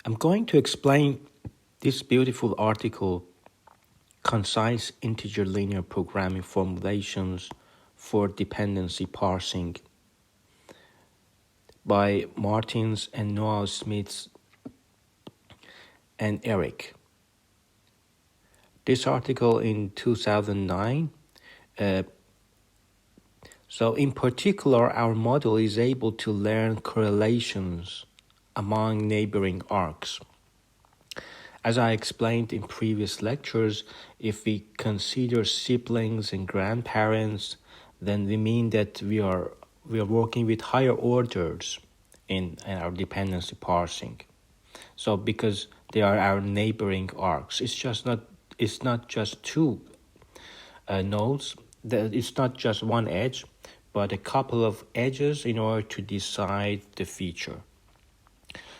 I'm going to explain this beautiful article, Concise Integer Linear Programming Formulations for Dependency Parsing, by Martins and Noah Smith and Eric. This article in 2009. So in particular, our model is able to learn correlations among neighboring arcs. As I explained in previous lectures, if we consider siblings and grandparents, then we mean that we are working with higher orders in our dependency parsing. So because they are our neighboring arcs, it's not just two nodes. It's not just one edge, but a couple of edges in order to decide the feature.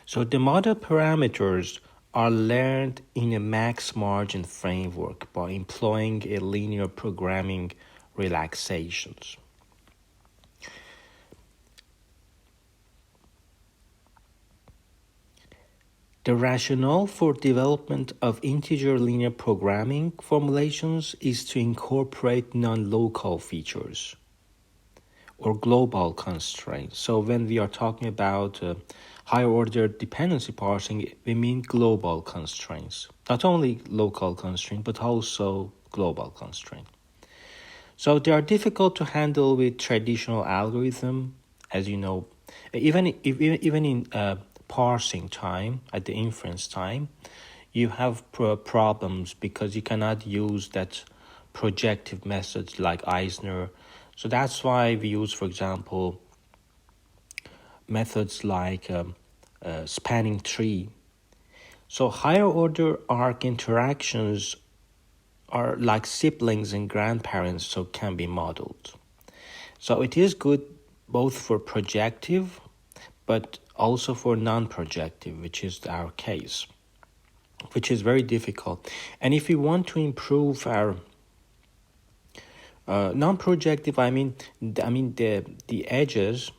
So the model parameters are learned in a max margin framework by employing a linear programming relaxations. The rationale for development of integer linear programming formulations is to incorporate non-local features or global constraints. So when we are talking about higher order dependency parsing, we mean global constraints. Not only local constraint, but also global constraint. So they are difficult to handle with traditional algorithm, as you know. Even in parsing time, at the inference time, you have problems because you cannot use that projective methods like Eisner. So that's why we use, for example, methods like spanning tree. So higher order arc interactions are like siblings and grandparents, so can be modeled. So it is good both for projective, but also for non-projective, which is our case, which is very difficult. And if we want to improve our non-projective, I mean the edges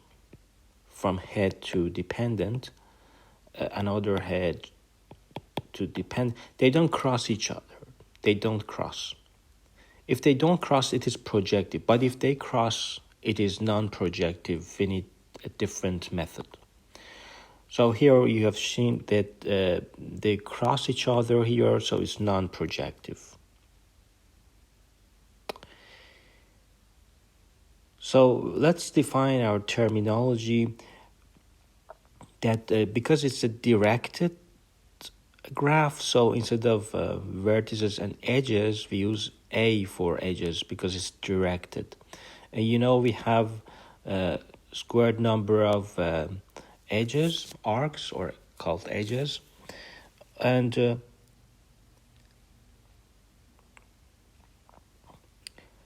from head to dependent, another head to depend, they don't cross each other. They don't cross. If they don't cross, it is projective. But if they cross, it is non-projective. We need a different method. So here you have seen that they cross each other here, so it's non-projective. So let's define our terminology that because it's a directed graph, so instead of vertices and edges, we use A for edges because it's directed. And we have a squared number of edges, arcs, or called edges. And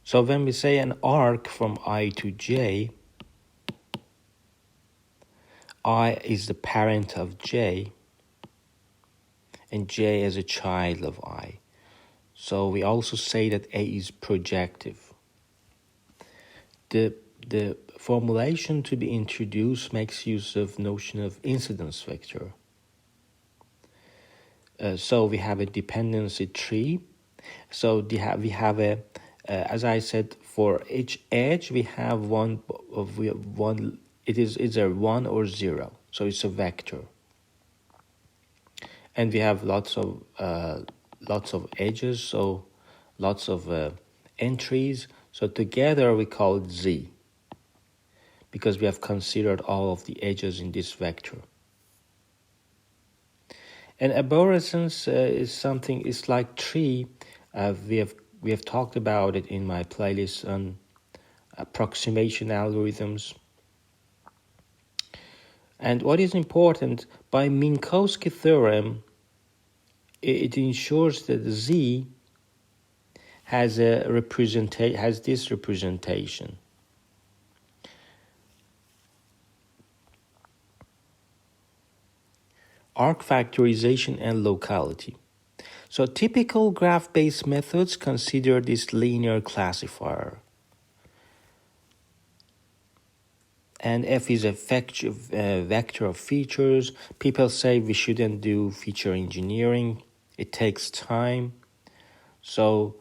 so when we say an arc from I to J, I is the parent of J, and J is a child of I. So we also say that A is projective. The formulation to be introduced makes use of notion of incidence vector. So we have a dependency tree. So we have a as I said, for each edge we have one. It is either 1 or 0. So it's a vector. And we have lots of edges, so lots of entries. So together we call it Z, because we have considered all of the edges in this vector. And arborescence is something. It's like tree. We have talked about it in my playlist on approximation algorithms. And what is important, by Minkowski theorem, it ensures that Z has this representation. Arc factorization and locality. So typical graph-based methods consider this linear classifier. and F is a vector of features. People say we shouldn't do feature engineering. It takes time. So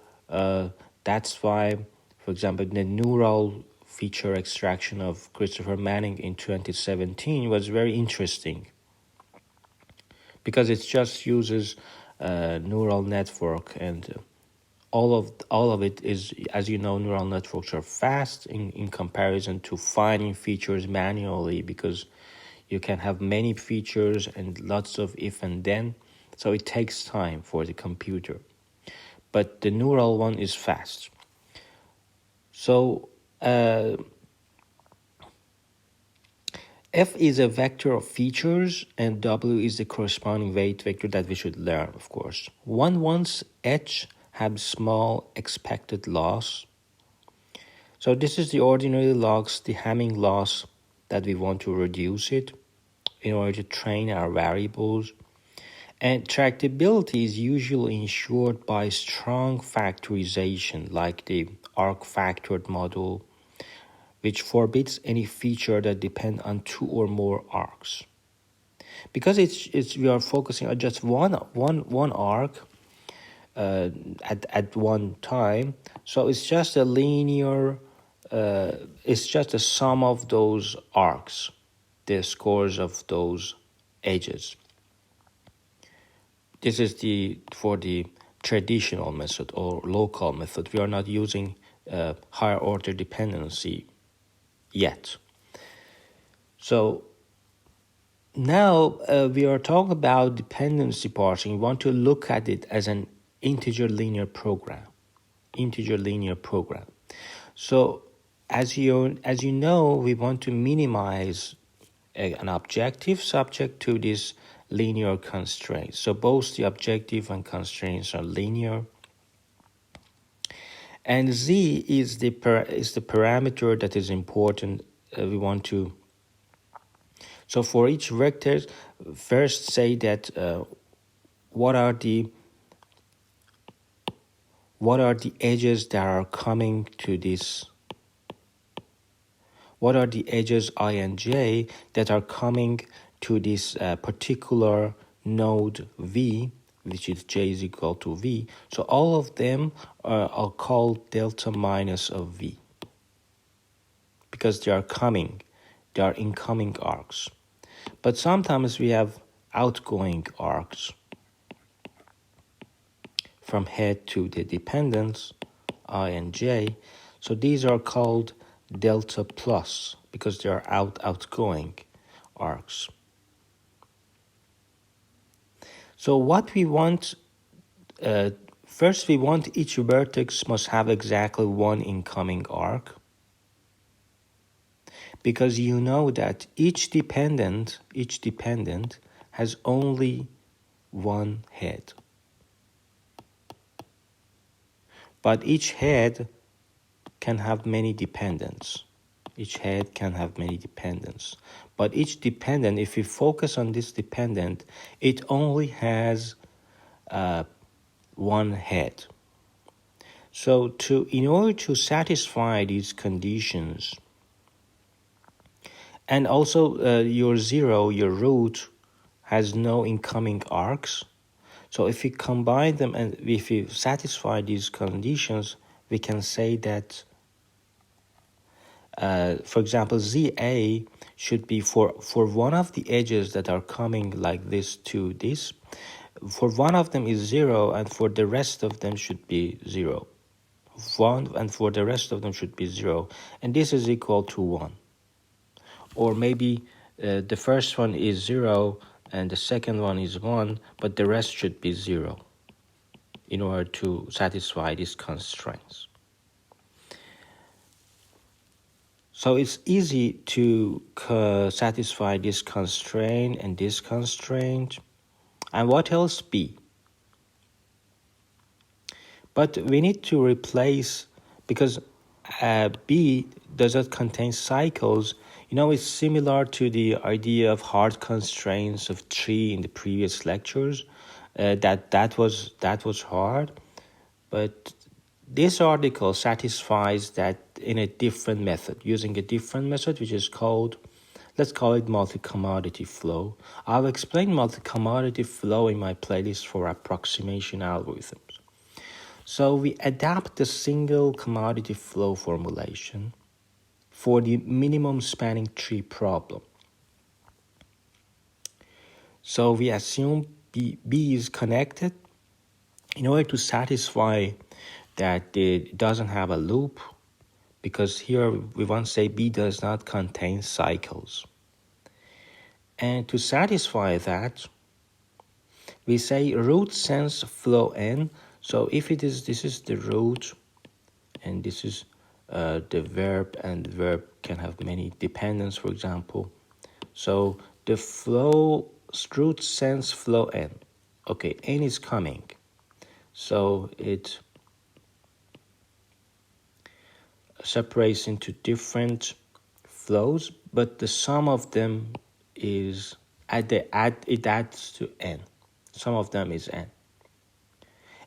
that's why, for example, the neural feature extraction of Christopher Manning in 2017 was very interesting because it just uses neural network, and all of it is, as you know, neural networks are fast in comparison to finding features manually, because you can have many features and lots of if and then, so it takes time for the computer. But the neural one is fast. So F is a vector of features, and W is the corresponding weight vector that we should learn, of course. One wants H have small expected loss. So this is the ordinary loss, the Hamming loss, that we want to reduce it in order to train our variables. And tractability is usually ensured by strong factorization, like the arc-factored model, which forbids any feature that depend on two or more arcs. Because we are focusing on just one arc at one time, so it's just a linear. It's just a sum of those arcs, the scores of those edges. This is for the traditional method or local method. We are not using higher order dependency yet. So now we are talking about dependency parsing. We want to look at it as an integer linear program. So as you know, we want to minimize an objective subject to this linear constraints. So both the objective and constraints are linear. And Z is the parameter that is important. We want to. So for each vector, first say that what are the edges that are coming to this. What are the edges I and J that are coming to this particular node V, which is J is equal to V. So all of them are called delta minus of V, because they are incoming arcs. But sometimes we have outgoing arcs from head to the dependence, I and J. So these are called delta plus, because they are outgoing arcs. So what we want, first we want each vertex must have exactly one incoming arc, because you know that each dependent has only one head. But each head can have many dependents. But each dependent, if we focus on this dependent, it only has one head. So in order to satisfy these conditions, and also your root has no incoming arcs. So if we combine them and if we satisfy these conditions, we can say that, for example, ZA should be for one of the edges that are coming like this to this. For one of them is 0, and for the rest of them should be 0. And for the rest of them should be 0. And this is equal to 1. Or maybe the first one is 0 and the second one is 1, but the rest should be 0 in order to satisfy these constraints. So it's easy to satisfy this constraint and this constraint. And what else? B. But we need to replace, because B does not contain cycles. You know, it's similar to the idea of hard constraints of tree in the previous lectures. That was hard, but this article satisfies that in a different method, using a different method, which is called, let's call it multi-commodity flow. I'll explain multi-commodity flow in my playlist for approximation algorithms. So we adapt the single commodity flow formulation for the minimum spanning tree problem. So we assume B is connected in order to satisfy that it doesn't have a loop, because here we want to say B does not contain cycles. And to satisfy that, we say root sense flow n. So if this is the root, and this is the verb, and the verb can have many dependents, for example. So the flow, root sense flow n. Okay, n is coming. So it separates into different flows, but the sum of them is it adds to n. Sum of them is n.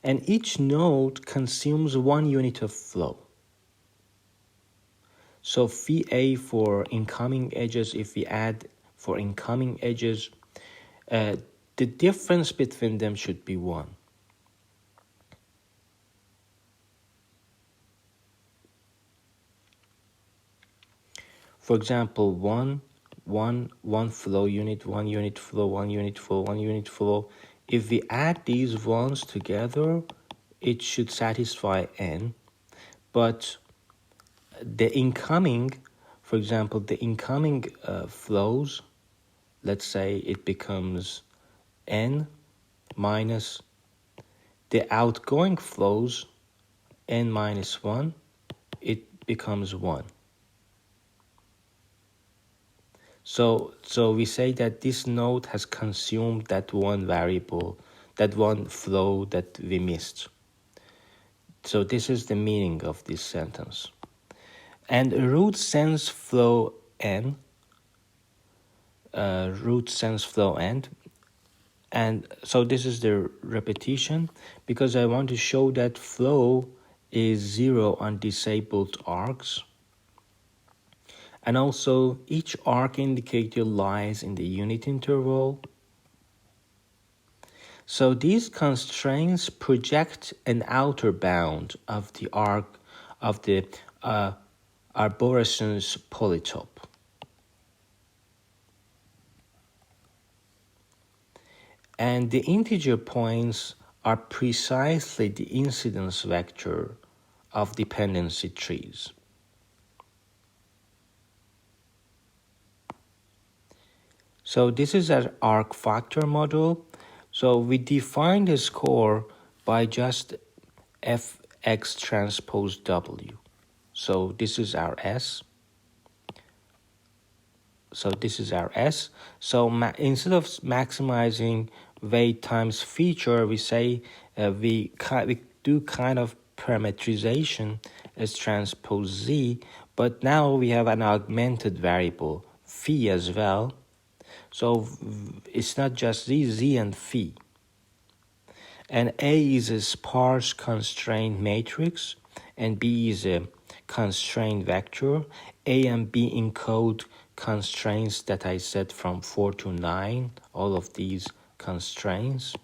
And each node consumes 1 unit of flow. So phi a for incoming edges, if we add for incoming edges, the difference between them should be 1. For example, one flow unit, 1 unit flow, 1 unit flow, 1 unit flow. If we add these ones together, it should satisfy n. But the incoming, for example, the incoming flows, let's say it becomes n minus the outgoing flows, n minus 1, it becomes 1. So we say that this node has consumed that one variable, that one flow that we missed. So this is the meaning of this sentence. And root sense flow n, and so this is the repetition, because I want to show that flow is 0 on disabled arcs. And also, each arc indicator lies in the unit interval. So these constraints project an outer bound of the arc of the arborescence polytope. And the integer points are precisely the incidence vector of dependency trees. So this is an arc factor model. So we define the score by just fx transpose w. So this is our S. So instead of maximizing weight times feature, we say we do kind of parametrization as transpose z, but now we have an augmented variable phi as well. So it's not just z and phi. And A is a sparse constraint matrix, and B is a constraint vector. A and B encode constraints that I said from 4 to 9, all of these constraints.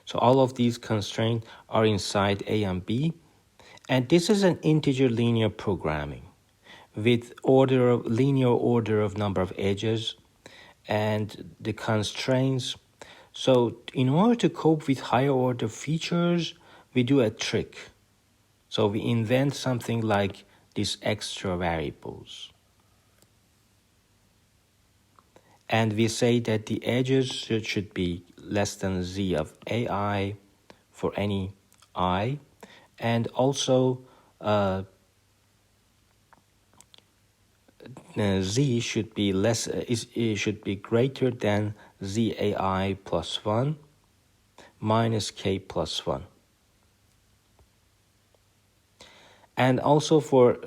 So all of these constraints are inside A and B. And this is an integer linear programming with linear order of number of edges and the constraints. So in order to cope with higher order features, we do a trick. So we invent something like these extra variables. And we say that the edges should be less than z of ai for any I, and also z should be should be greater than zai plus 1 minus k plus 1. And also for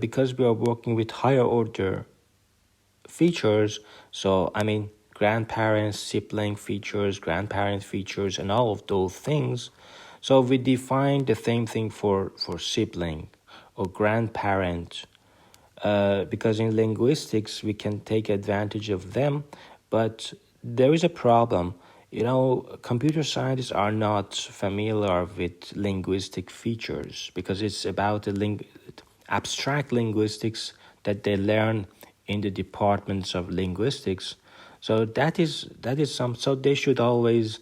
because we are working with higher order features, so grandparents, sibling features, grandparent features, and all of those things. So we define the same thing for sibling or grandparent, because in linguistics we can take advantage of them, but there is a problem. Computer scientists are not familiar with linguistic features because it's about the abstract linguistics that they learn in the departments of linguistics. So that is some. So they should always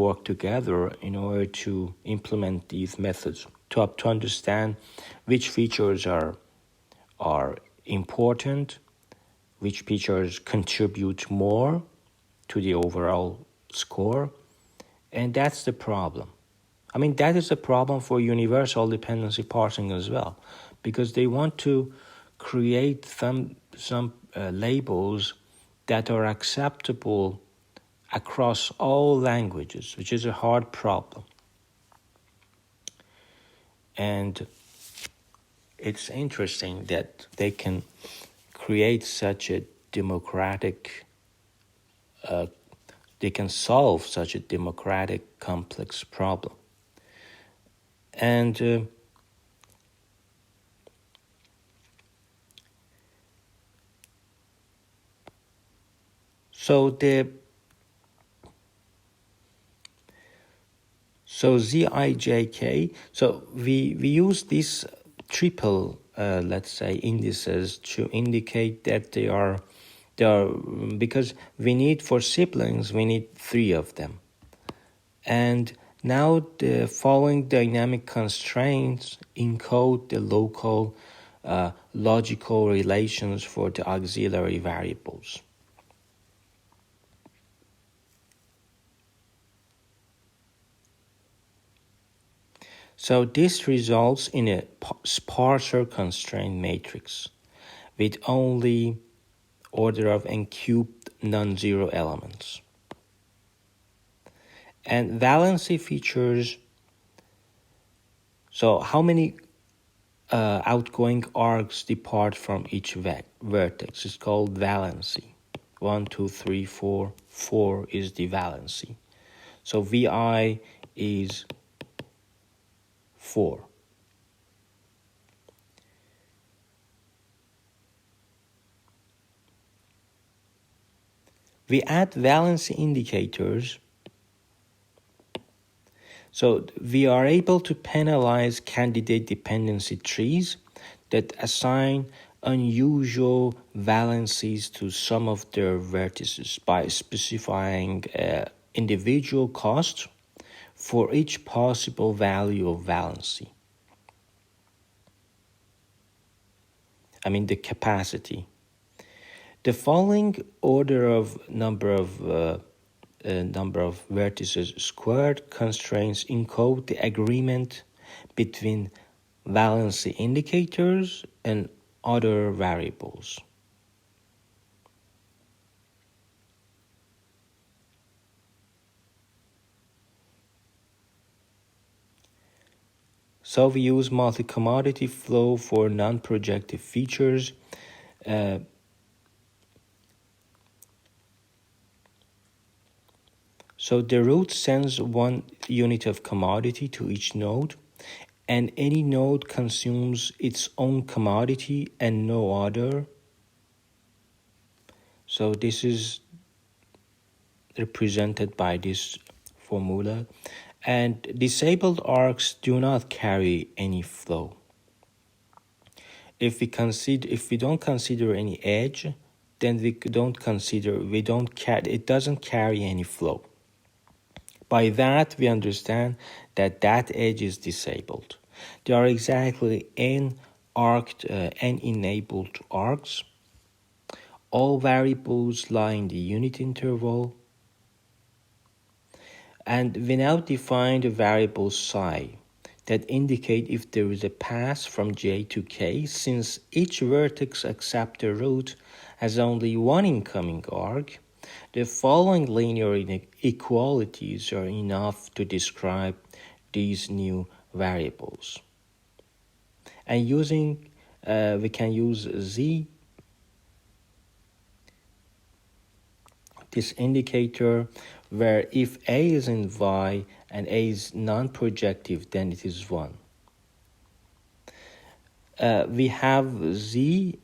work together in order to implement these methods to understand which features are important, which features contribute more to the overall score, and that's the problem. I mean, that is a problem for universal dependency parsing as well, because they want to create some labels that are acceptable across all languages, which is a hard problem. And it's interesting that they can create such a democratic, they can solve such a democratic complex problem. And so ZIJK, so we use these triple, let's say, indices to indicate that they are, because we need, for siblings, we need 3 of them. And now the following dynamic constraints encode the local logical relations for the auxiliary variables. So this results in a sparser constraint matrix with only order of n cubed non-zero elements. And valency features, so how many outgoing arcs depart from each vertex is called valency. 1, 2, 3, 4. 4 is the valency. So VI is 4. We add valency indicators, so we are able to penalize candidate dependency trees that assign unusual valencies to some of their vertices by specifying individual cost for each possible value of valency. I mean the capacity. The following order of number of vertices squared constraints encode the agreement between valency indicators and other variables. So we use multi-commodity flow for non-projective features. So the root sends 1 unit of commodity to each node, and any node consumes its own commodity and no other. So this is represented by this formula. And disabled arcs do not carry any flow. If we don't consider any edge, then it doesn't carry any flow. By that, we understand that edge is disabled. There are exactly n enabled arcs. All variables lie in the unit interval. And we now define the variable psi that indicate if there is a path from J to K, since each vertex except the root has only 1 incoming arc. The following linear inequalities are enough to describe these new variables. And we can use Z this indicator, where if A is in Y and A is non-projective, then it is 1. We have Z